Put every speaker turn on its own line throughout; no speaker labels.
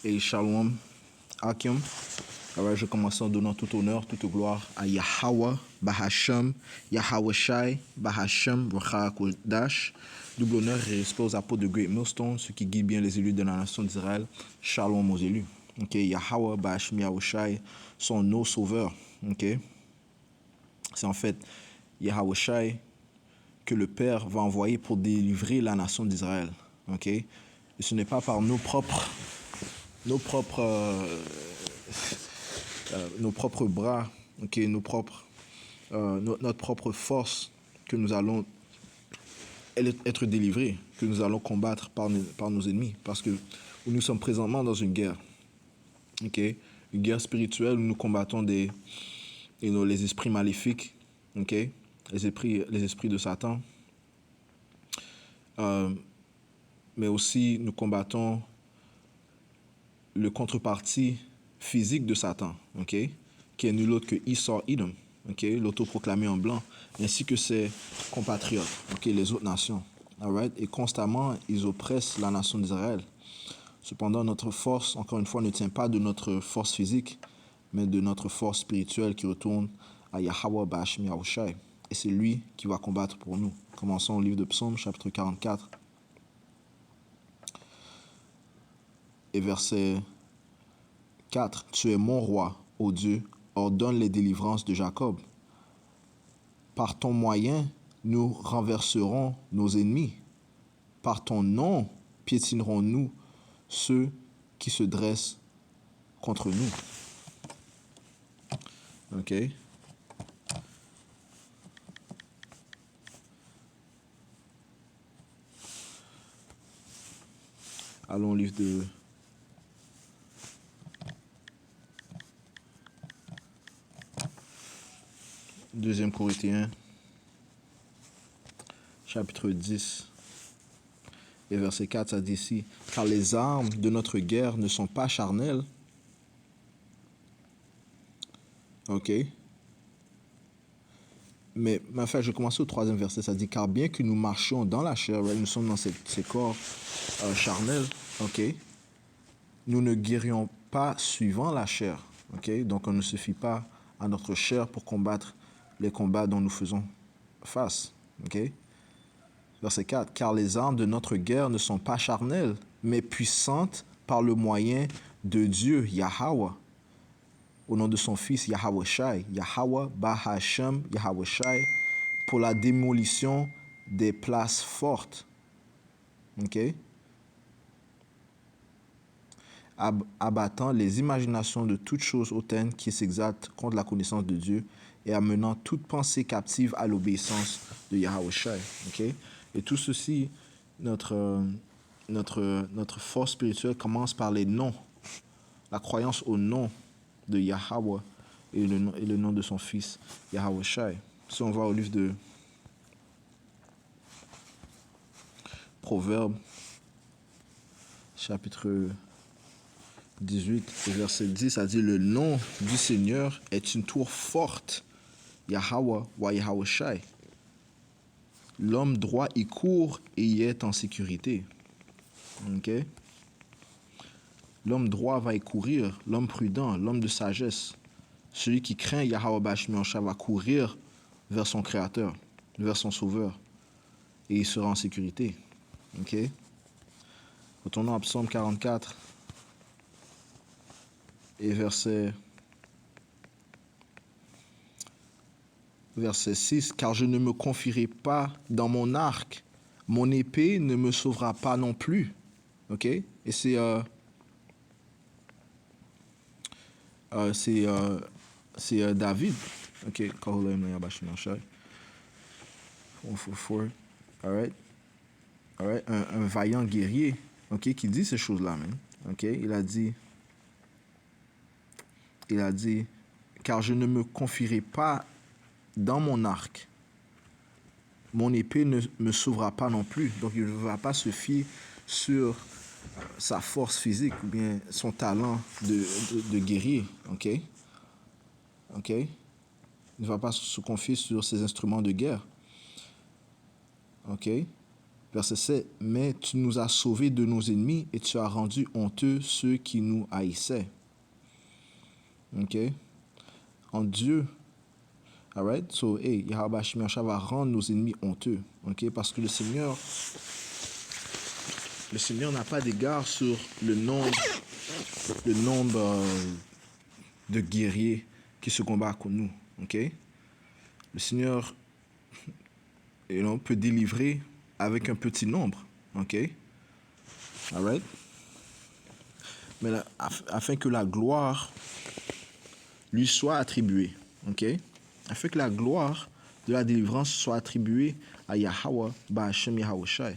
Et Shalom, Akim. Alors, je commence en donnant tout honneur, toute gloire à Yahweh, Bahashem, Yahweh Shai, Bahashem, Kodash. Double honneur et respect aux apôtres de Great Millstone, ceux qui guident bien les élus de la nation d'Israël. Shalom aux élus. Ok, Yahweh, Bahashem, Yahweh Shai sont nos sauveurs. Ok, c'est en fait Yahweh Shai que le Père va envoyer pour délivrer la nation d'Israël. Ok, et ce n'est pas par nos propres bras, okay, notre propre force que nous allons être délivrés, que nous allons combattre par nos ennemis, parce que nous sommes présentement dans une guerre, okay? Une guerre spirituelle où nous combattons les esprits maléfiques, okay? les esprits de Satan, mais aussi nous combattons le contrepartie physique de Satan, okay? Qui est nul autre que Esau Edom, okay? L'autoproclamé en blanc, ainsi que ses compatriotes, okay? Les autres nations. All right? Et constamment, ils oppressent la nation d'Israël. Cependant, notre force, encore une fois, ne tient pas de notre force physique, mais de notre force spirituelle qui retourne à Yahweh Bahashem Yahweh Shai. Et c'est lui qui va combattre pour nous. Commençons au livre de Psaume, chapitre 44, et verset 4. Tu es mon roi, ô Dieu, ordonne les délivrances de Jacob. Par ton moyen, nous renverserons nos ennemis. Par ton nom, piétinerons-nous ceux qui se dressent contre nous. OK? Allons au livre de Deuxième Corinthiens, chapitre 10, et verset 4, ça dit ici, « Car les armes de notre guerre ne sont pas charnelles. » OK? Mais enfin, je commence au troisième verset, ça dit, « Car bien que nous marchions dans la chair, nous sommes dans ces corps charnels, OK? Nous ne guérions pas suivant la chair. » OK? Donc, on ne se fie pas à notre chair pour combattre les combats dont nous faisons face. OK? Verset 4. « Car les armes de notre guerre ne sont pas charnelles, mais puissantes par le moyen de Dieu, Yahweh, au nom de son Fils, Yahweh Shai, Yahweh Bahashem, Yahweh Shai, pour la démolition des places fortes. » OK? Abattant les imaginations de toutes choses hautaines qui s'exaltent contre la connaissance de Dieu et amenant toute pensée captive à l'obéissance de Yahweh Shai. Okay? Et tout ceci, notre force spirituelle commence par les noms, la croyance au nom de Yahweh et le nom de son Fils, Yahweh Shai. Si on va au livre de Proverbes, chapitre 18, verset 10, ça dit, « Le nom du Seigneur est une tour forte, Yahweh wa Yahweh Shai. L'homme droit y court et y est en sécurité. » OK? L'homme droit va y courir, l'homme prudent, l'homme de sagesse. Celui qui craint Yahweh Bahashem Yahweh Shai va courir vers son Créateur, vers son Sauveur, et il sera en sécurité. OK? Retournons à Psaume 44 et verset 6, « Car je ne me confierai pas dans mon arc, mon épée ne me sauvera pas non plus. » OK? Et c'est David. OK? All right? All right? Un vaillant guerrier, OK, qui dit ces choses-là, man. OK? Il a dit, « Car je ne me confierai pas dans mon arc. Mon épée ne me sauvera pas non plus. » Donc, il ne va pas se fier sur sa force physique ou bien son talent de guerrier. OK? OK? Il ne va pas se confier sur ses instruments de guerre. OK? Verset 7. Mais tu nous as sauvés de nos ennemis et tu as rendu honteux ceux qui nous haïssaient. OK? En Dieu. Alright? So, hey, Yahweh Hashem Yahshua va rendre nos ennemis honteux. OK? Parce que le Seigneur n'a pas d'égard sur le nombre de guerriers qui se combattent contre nous. OK? Le Seigneur peut délivrer avec un petit nombre. OK? Alright? Mais là, afin que la gloire lui soit attribuée. OK? Afin que la gloire de la délivrance soit attribuée à Yahweh, Ba'Hashem Yahweh Shai.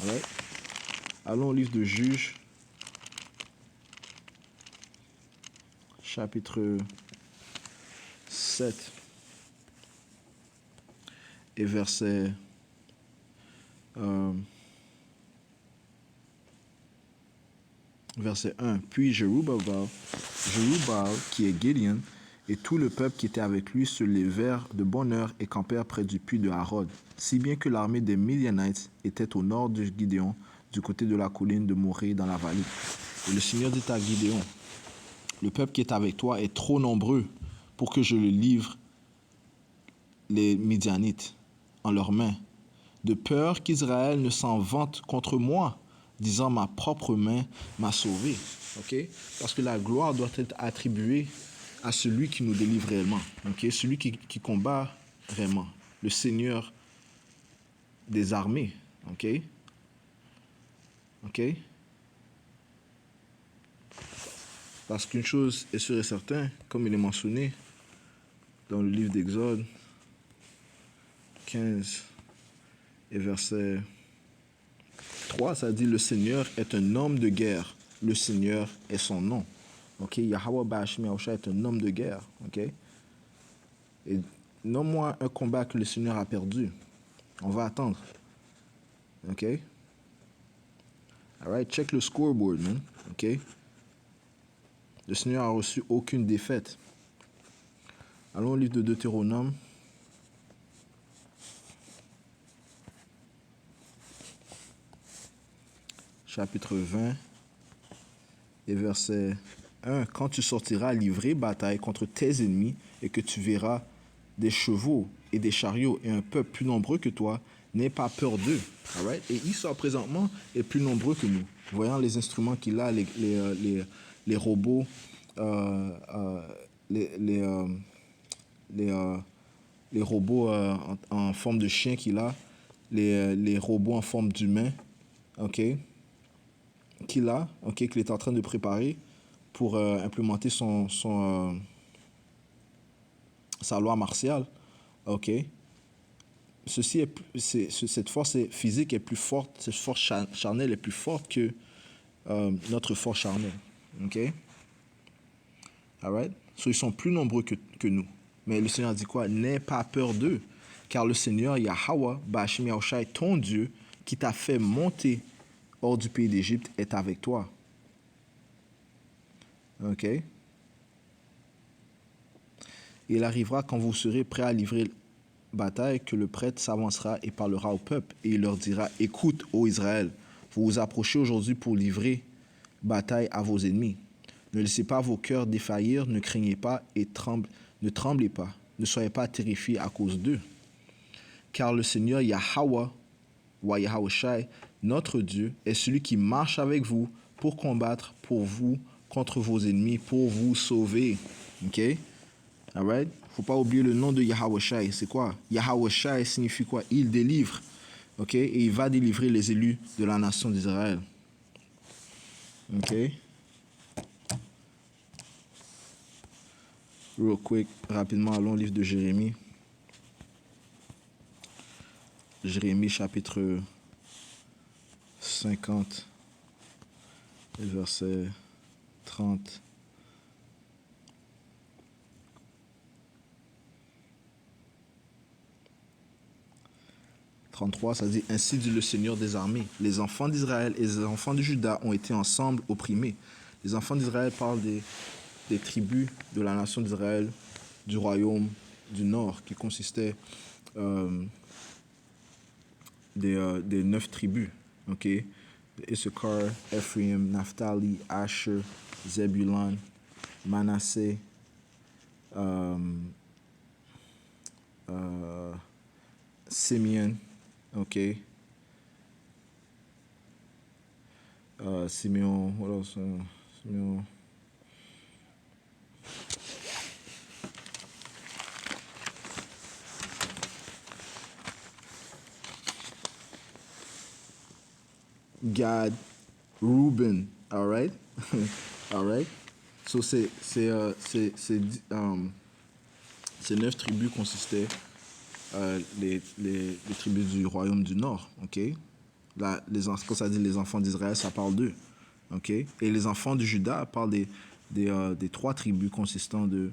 Alright? Allons au livre de Juges, chapitre 7 et verset verset 1. Puis Jérubbabel, qui est Gideon, et tout le peuple qui était avec lui se levèrent de bonne heure et campèrent près du puits de Harod, si bien que l'armée des Midianites était au nord de Gideon, du côté de la colline de Morée dans la vallée. Et le Seigneur dit à Gideon, le peuple qui est avec toi est trop nombreux pour que je le livre les Midianites en leurs mains, de peur qu'Israël ne s'en vante contre moi, disant ma propre main m'a sauvé. Okay? Parce que la gloire doit être attribuée à celui qui nous délivre réellement. Okay? Celui qui combat vraiment. Le Seigneur des armées. OK? OK? Parce qu'une chose est sûre et certaine, comme il est mentionné dans le livre d'Exode 15 et verset 3, ça dit, le Seigneur est un homme de guerre. Le Seigneur est son nom. OK? Yahweh Ba'Hashem Yahweh est un homme de guerre. OK? Et nomme-moi un combat que le Seigneur a perdu. On va attendre. OK? All right? Check le scoreboard, man. OK? Le Seigneur a reçu aucune défaite. Allons au livre de Deutéronome. Chapitre 20 et verset 1. Quand tu sortiras livrer bataille contre tes ennemis et que tu verras des chevaux et des chariots et un peuple plus nombreux que toi, n'aie pas peur d'eux. Right? Et Esau présentement est plus nombreux que nous. Voyant les instruments qu'il a, les robots, les robots en forme de chien qu'il a, les robots en forme d'humain, OK, qu'il a, OK, qu'il est en train de préparer pour implémenter sa loi martiale, OK. Cette force physique est plus forte, cette force charnelle est plus forte que notre force charnelle, OK. All right? So, ils sont plus nombreux que nous. Mais le Seigneur dit quoi? N'aie pas peur d'eux, car le Seigneur, Yahweh, Ba'Hashem Yahweh, ton Dieu, qui t'a fait monter hors du pays d'Égypte, est avec toi. OK? Il arrivera quand vous serez prêts à livrer bataille que le prêtre s'avancera et parlera au peuple, et il leur dira, écoute, ô Israël, vous vous approchez aujourd'hui pour livrer bataille à vos ennemis. Ne laissez pas vos cœurs défaillir, ne craignez pas et ne tremblez pas, ne soyez pas terrifiés à cause d'eux. Car le Seigneur Yahweh, ou Yahweh Shai, notre Dieu, est celui qui marche avec vous pour combattre pour vous contre vos ennemis, pour vous sauver. OK? All right? Faut pas oublier le nom de Yahweh Shai. C'est quoi? Yahweh Shai signifie quoi? Il délivre. OK? Et il va délivrer les élus de la nation d'Israël. OK? Real quick, rapidement, allons au livre de Jérémie. Jérémie, chapitre 50, verset 30. « 33, ça dit, ainsi dit le Seigneur des armées, les enfants d'Israël et les enfants de Juda ont été ensemble opprimés. Les enfants d'Israël parlent des tribus de la nation d'Israël, du royaume du nord, qui consistait des 9 tribus. OK? Issachar, Ephraim, Naphtali, Asher, Zebulon, Manasseh, Simeon, OK? Simeon, what else? Simeon. Gad, Reuben, all right? All right? So, ces 9 tribus consistaient les tribus du royaume du Nord, OK? Là, quand ça dit les enfants d'Israël, ça parle d'eux, OK? Et les enfants du Juda parlent des 3 tribus consistant de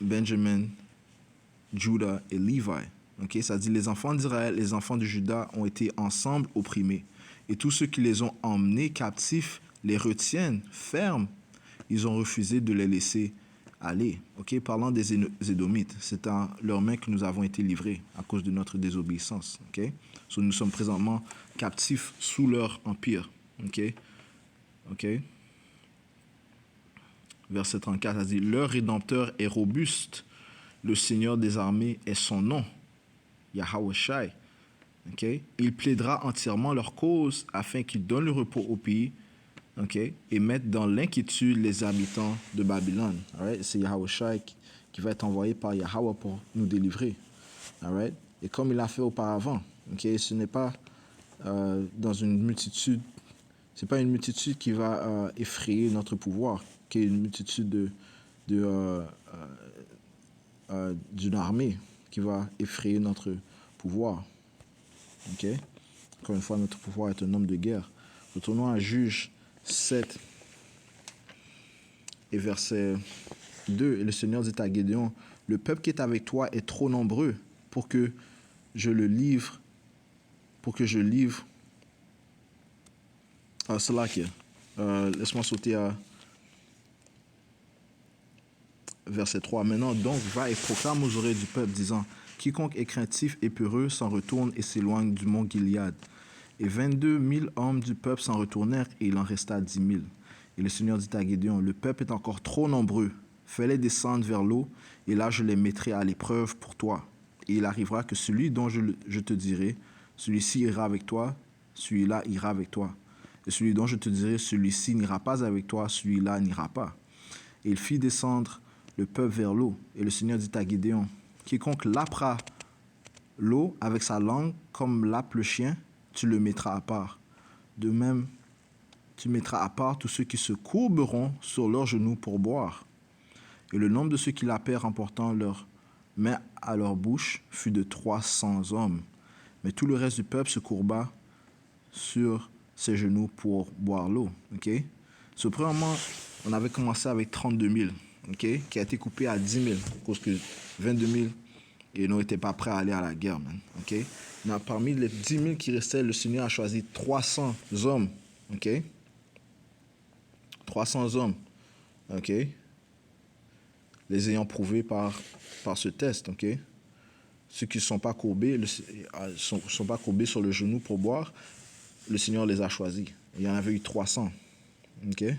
Benjamin, Judah et Levi, OK? Ça dit les enfants d'Israël, les enfants du Juda ont été ensemble opprimés. Et tous ceux qui les ont emmenés captifs les retiennent fermes. Ils ont refusé de les laisser aller. OK? Parlant des Édomites, c'est à leurs mains que nous avons été livrés à cause de notre désobéissance. OK? So, nous sommes présentement captifs sous leur empire. OK? OK? Verset 34, ça dit, leur Rédempteur est robuste. Le Seigneur des armées est son nom. Yahweh Shai. Okay? Il plaidera entièrement leur cause afin qu'ils donnent le repos au pays, okay? Et mettent dans l'inquiétude les habitants de Babylone. Right? C'est Yahweh Shai qui va être envoyé par Yahweh pour nous délivrer. Right? Et comme il l'a fait auparavant, okay? Ce n'est pas dans une multitude, c'est pas une multitude qui va effrayer notre pouvoir, qui est une multitude d'une armée qui va effrayer notre pouvoir. OK? Encore une fois, notre pouvoir est un homme de guerre. Retournons à Juge 7 et verset 2. Et le Seigneur dit à Gédéon, le peuple qui est avec toi est trop nombreux pour que je le livre. C'est là qu'il laisse-moi sauter à verset 3. Maintenant, donc, va et proclame aux oreilles du peuple, disant, quiconque est craintif et peureux s'en retourne et s'éloigne du mont Gilead. Et 22 000 hommes du peuple s'en retournèrent, et il en resta 10 000. Et le Seigneur dit à Gédéon, le peuple est encore trop nombreux. Fais-les descendre vers l'eau, et là je les mettrai à l'épreuve pour toi. Et il arrivera que celui dont je te dirai, celui-ci ira avec toi, celui-là ira avec toi. Et celui dont je te dirai, celui-ci n'ira pas avec toi, celui-là n'ira pas. Et il fit descendre le peuple vers l'eau. Et le Seigneur dit à Gédéon, quiconque lappera l'eau avec sa langue comme lappe le chien, tu le mettras à part. De même, tu mettras à part tous ceux qui se courberont sur leurs genoux pour boire. Et le nombre de ceux qui l'appèrent en portant leurs mains à leur bouche fut de 300 hommes. Mais tout le reste du peuple se courba sur ses genoux pour boire l'eau. Okay? So, premièrement, on avait commencé avec 32 000, okay? Qui a été coupé à 10 000, parce que 22 000 et n'étaient pas prêts à aller à la guerre. Okay? Mais parmi les 10 000 qui restaient, le Seigneur a choisi 300 hommes. Okay? 300 hommes. Okay? Les ayant prouvés par ce test. Okay? Ceux qui ne sont pas courbés, sont pas courbés sur le genou pour boire, le Seigneur les a choisis. Il y en avait eu 300. Okay?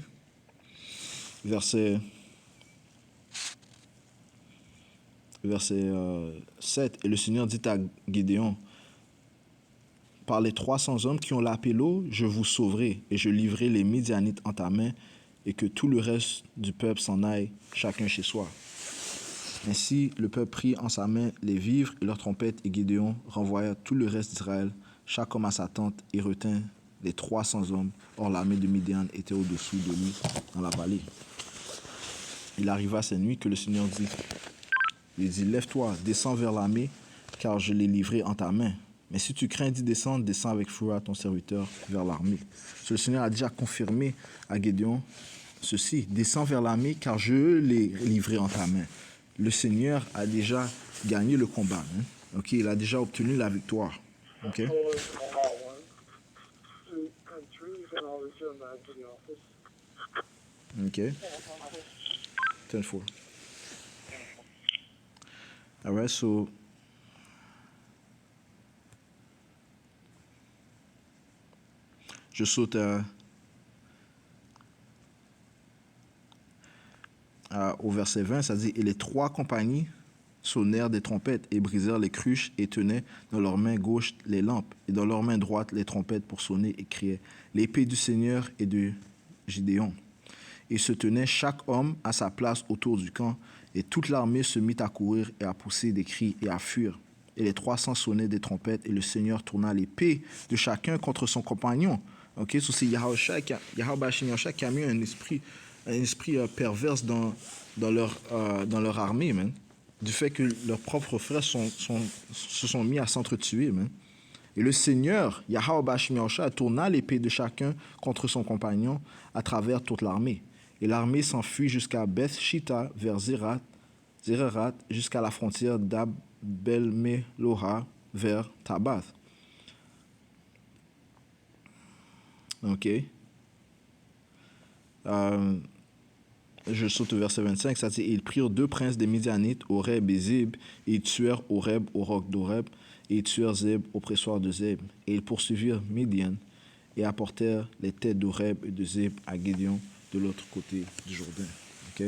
Verset 7. Et le Seigneur dit à Gédéon, par les 300 hommes qui ont lappé l'eau, je vous sauverai, et je livrerai les Midianites en ta main, et que tout le reste du peuple s'en aille, chacun chez soi. Ainsi, le peuple prit en sa main les vivres et leurs trompettes, et Gédéon renvoya tout le reste d'Israël, chaque homme à sa tente, et retint les 300 hommes. Or, l'armée de Midian était au-dessous de lui, dans la vallée. Il arriva cette nuit que le Seigneur dit, il dit, lève-toi, descends vers l'armée, car je l'ai livrée en ta main. Mais si tu crains d'y descendre, descends avec Phura, ton serviteur, vers l'armée. Le Seigneur a déjà confirmé à Gédéon ceci, descends vers l'armée, car je l'ai livrée en ta main. Le Seigneur a déjà gagné le combat. Hein? Okay? Il a déjà obtenu la victoire. Okay? Okay. 10-4. All right, so Je saute au verset 20, ça dit « Et les trois compagnies sonnèrent des trompettes et brisèrent les cruches et tenaient dans leur main gauche les lampes et dans leur main droite les trompettes pour sonner et criaient l'épée du Seigneur et de Gédéon. Ils se tenaient chaque homme à sa place autour du camp et toute l'armée se mit à courir et à pousser des cris et à fuir. Et les 300 sonnaient des trompettes et le Seigneur tourna l'épée de chacun contre son compagnon. » Ok, so c'est Yahushua qui a mis un esprit perverse dans leur armée, man. Du fait que leurs propres frères se sont mis à s'entretuer, man. Et le Seigneur, Yahushua, tourna l'épée de chacun contre son compagnon à travers toute l'armée. Et l'armée s'enfuit jusqu'à Beth-Shita, vers Zérerat, jusqu'à la frontière d'Abel-Meloha, vers Tabath. Ok. Je saute au verset 25, ça dit « Ils prirent 2 princes des Midianites, Oreb et Zeb, et ils tuèrent Oreb au roc d'Oreb, et ils tuèrent Zeb au pressoir de Zeb. Et ils poursuivirent Midian, et apportèrent les têtes d'Oreb et de Zeb à Gédéon de l'autre côté du Jourdain. » Ok?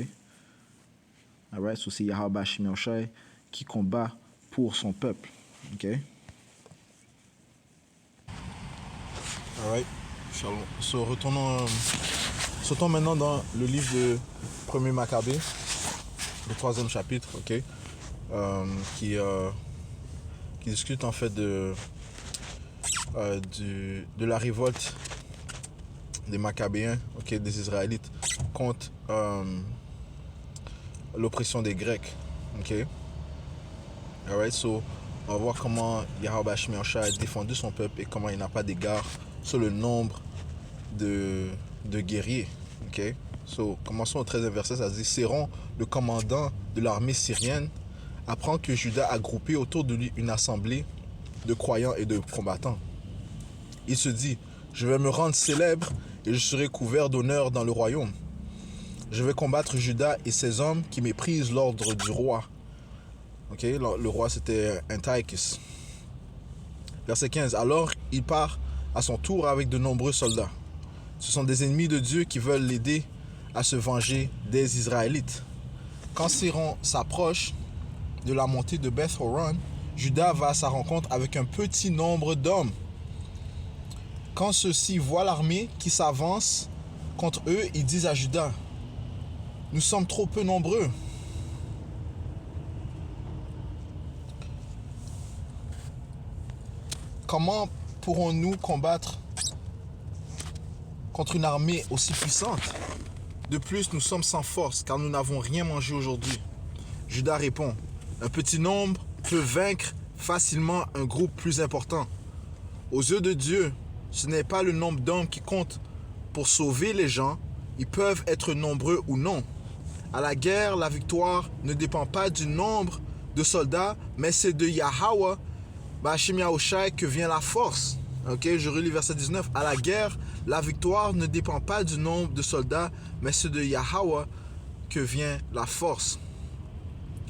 Alright, so c'est Yahweh Shai qui combat pour son peuple. Ok? Alright, shalom. So, sautons maintenant dans le livre de 1er Maccabée, le 3e chapitre, ok, qui discute en fait de la révolte des Maccabéens, ok, des Israélites, contre l'oppression des Grecs, ok. Alright, so on va voir comment Yahweh Shai a défendu son peuple et comment il n'a pas d'égard sur le nombre de guerriers. Ok, so, commençons au 13e verset, ça dit « Séron, le commandant de l'armée syrienne, apprend que Juda a groupé autour de lui une assemblée de croyants et de combattants. Il se dit « Je vais me rendre célèbre et je serai couvert d'honneur dans le royaume. Je vais combattre Juda et ses hommes qui méprisent l'ordre du roi. » Ok, le roi c'était Antiochus. Verset 15, « Alors il part à son tour avec de nombreux soldats. Ce sont des ennemis de Dieu qui veulent l'aider à se venger des Israélites. Quand Séron s'approche de la montée de Beth-Horon, Juda va à sa rencontre avec un petit nombre d'hommes. Quand ceux-ci voient l'armée qui s'avance contre eux, ils disent à Juda, « Nous sommes trop peu nombreux. » Comment pourrons-nous combattre contre une armée aussi puissante? De plus, nous sommes sans force, car nous n'avons rien mangé aujourd'hui. Juda répond, un petit nombre peut vaincre facilement un groupe plus important. Aux yeux de Dieu, ce n'est pas le nombre d'hommes qui compte pour sauver les gens, ils peuvent être nombreux ou non. À la guerre, la victoire ne dépend pas du nombre de soldats, mais c'est de Yahweh, Bashim Yahushai, que vient la force. Ok, je relis verset 19. À la guerre, la victoire ne dépend pas du nombre de soldats, mais c'est de Yahweh que vient la force.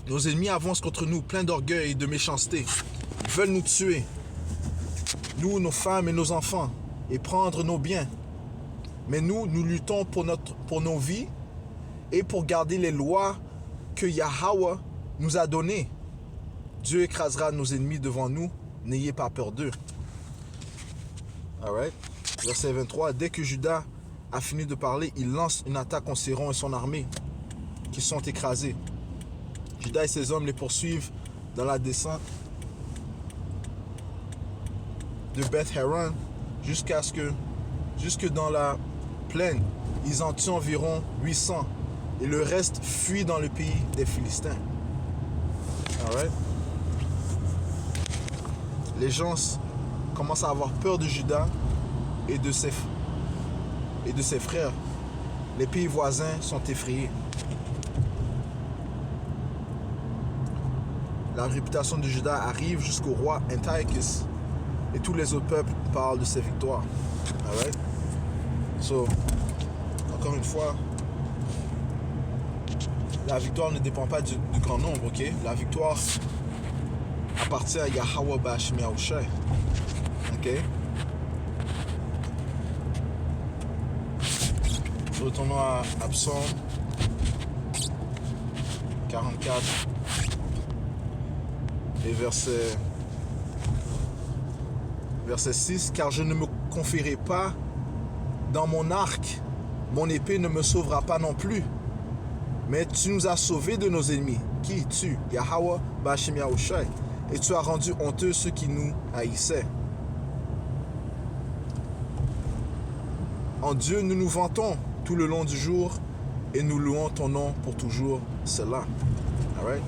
Nos ennemis avancent contre nous, pleins d'orgueil et de méchanceté. Ils veulent nous tuer, nous, nos femmes et nos enfants, et prendre nos biens. Mais nous luttons pour nos vies et pour garder les lois que Yahweh nous a données. Dieu écrasera nos ennemis devant nous, n'ayez pas peur d'eux. Alright. Verset 23. Dès que Juda a fini de parler, il lance une attaque contre Séron et son armée, qui sont écrasés. Juda et ses hommes les poursuivent dans la descente de Beth-Horon jusque dans la plaine. Ils en tuent environ 800 et le reste fuit dans le pays des Philistins. Alright. Les gens commencent à avoir peur de Juda et de ses frères. Les pays voisins sont effrayés. La réputation de Juda arrive jusqu'au roi Antiochus et tous les autres peuples parlent de ses victoires. Alright? So, encore une fois, la victoire ne dépend pas du grand nombre, ok? La victoire appartient à Yahweh Bashim Yahushai. Ok? Retournons à Psaume 44 et verset 6. Car je ne me confierai pas dans mon arc, mon épée ne me sauvera pas non plus. Mais tu nous as sauvés de nos ennemis. Qui? Tu, Yahweh Ba'Shem Yahushai. Et tu as rendu honteux ceux qui nous haïssaient. En Dieu, nous nous vantons tout le long du jour et nous louons ton nom pour toujours cela. Alright?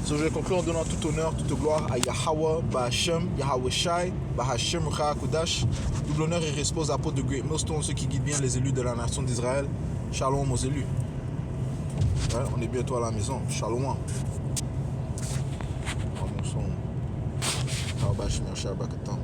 So, je vais conclure en donnant tout honneur, toute gloire à Yahweh Ba'Shem Yahushai, Ba'Hashem Ruach double honneur et respect aux apôtres de Great Millstone, ceux qui guident bien les élus de la nation d'Israël. Shalom aux élus. Ouais, on est bientôt à la maison. Shalom. Ba'Shem Yahushai Ba'Katan.